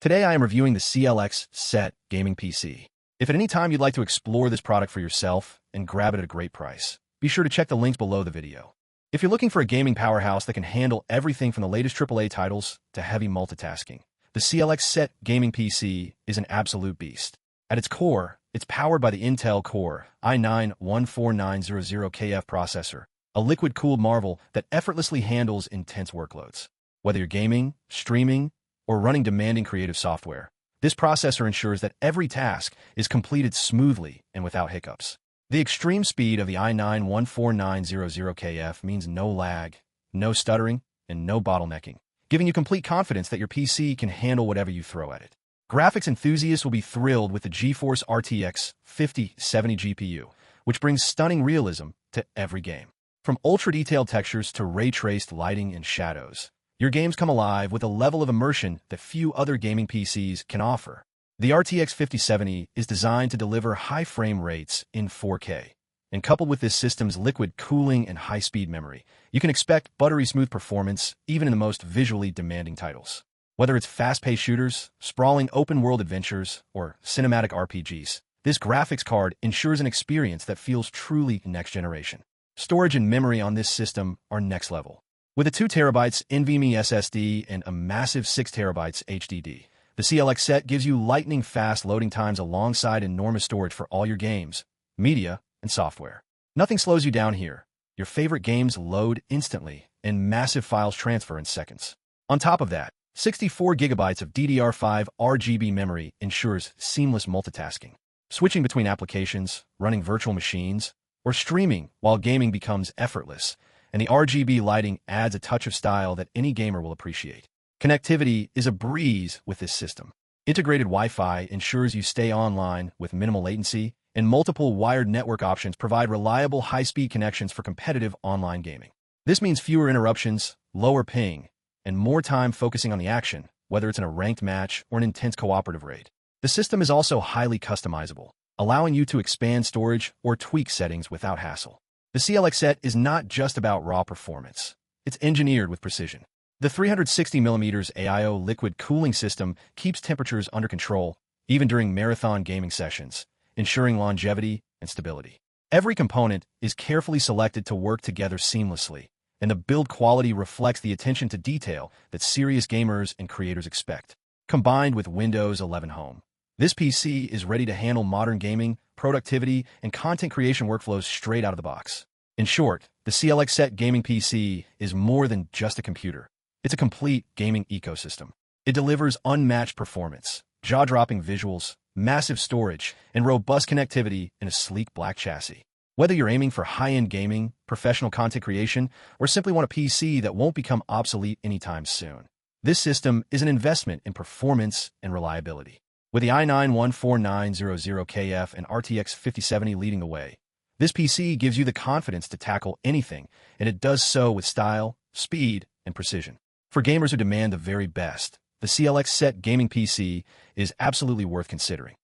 Today I am reviewing the CLX Set Gaming PC. If at any time you'd like to explore this product for yourself and grab it at a great price, be sure to check the links below the video. If you're looking for a gaming powerhouse that can handle everything from the latest AAA titles to heavy multitasking, the CLX Set Gaming PC is an absolute beast. At its core, it's powered by the Intel Core i9-14900KF processor, a liquid-cooled marvel that effortlessly handles intense workloads. Whether you're gaming, streaming, or running demanding creative software, this processor ensures that every task is completed smoothly and without hiccups. The extreme speed of the i9-14900KF means no lag, no stuttering, and no bottlenecking, giving you complete confidence that your PC can handle whatever you throw at it. Graphics enthusiasts will be thrilled with the GeForce RTX 5070 GPU, which brings stunning realism to every game. From ultra-detailed textures to ray-traced lighting and shadows, your games come alive with a level of immersion that few other gaming PCs can offer. The RTX 5070 is designed to deliver high frame rates in 4K, and coupled with this system's liquid cooling and high-speed memory, you can expect buttery smooth performance even in the most visually demanding titles. Whether it's fast-paced shooters, sprawling open-world adventures, or cinematic RPGs, this graphics card ensures an experience that feels truly next-generation. Storage and memory on this system are next level. With a 2TB NVMe SSD and a massive 6TB HDD, the CLX Set gives you lightning-fast loading times alongside enormous storage for all your games, media, and software. Nothing slows you down here. Your favorite games load instantly, and massive files transfer in seconds. On top of that, 64GB of DDR5 RGB memory ensures seamless multitasking. Switching between applications, running virtual machines, or streaming while gaming becomes effortless, and the RGB lighting adds a touch of style that any gamer will appreciate. Connectivity is a breeze with this system. Integrated Wi-Fi ensures you stay online with minimal latency, and multiple wired network options provide reliable high-speed connections for competitive online gaming. This means fewer interruptions, lower ping, and more time focusing on the action, whether it's in a ranked match or an intense cooperative raid. The system is also highly customizable, allowing you to expand storage or tweak settings without hassle. The CLX Set is not just about raw performance. It's engineered with precision. The 360mm AIO liquid cooling system keeps temperatures under control, even during marathon gaming sessions, ensuring longevity and stability. Every component is carefully selected to work together seamlessly, and the build quality reflects the attention to detail that serious gamers and creators expect. Combined with Windows 11 Home, this PC is ready to handle modern gaming, productivity, and content creation workflows straight out of the box. In short, the CLX Set Gaming PC is more than just a computer. It's a complete gaming ecosystem. It delivers unmatched performance, jaw-dropping visuals, massive storage, and robust connectivity in a sleek black chassis. Whether you're aiming for high-end gaming, professional content creation, or simply want a PC that won't become obsolete anytime soon, this system is an investment in performance and reliability. With the i9-14900KF and RTX 5070 leading the way, this PC gives you the confidence to tackle anything, and it does so with style, speed, and precision. For gamers who demand the very best, the CLX Set Gaming PC is absolutely worth considering.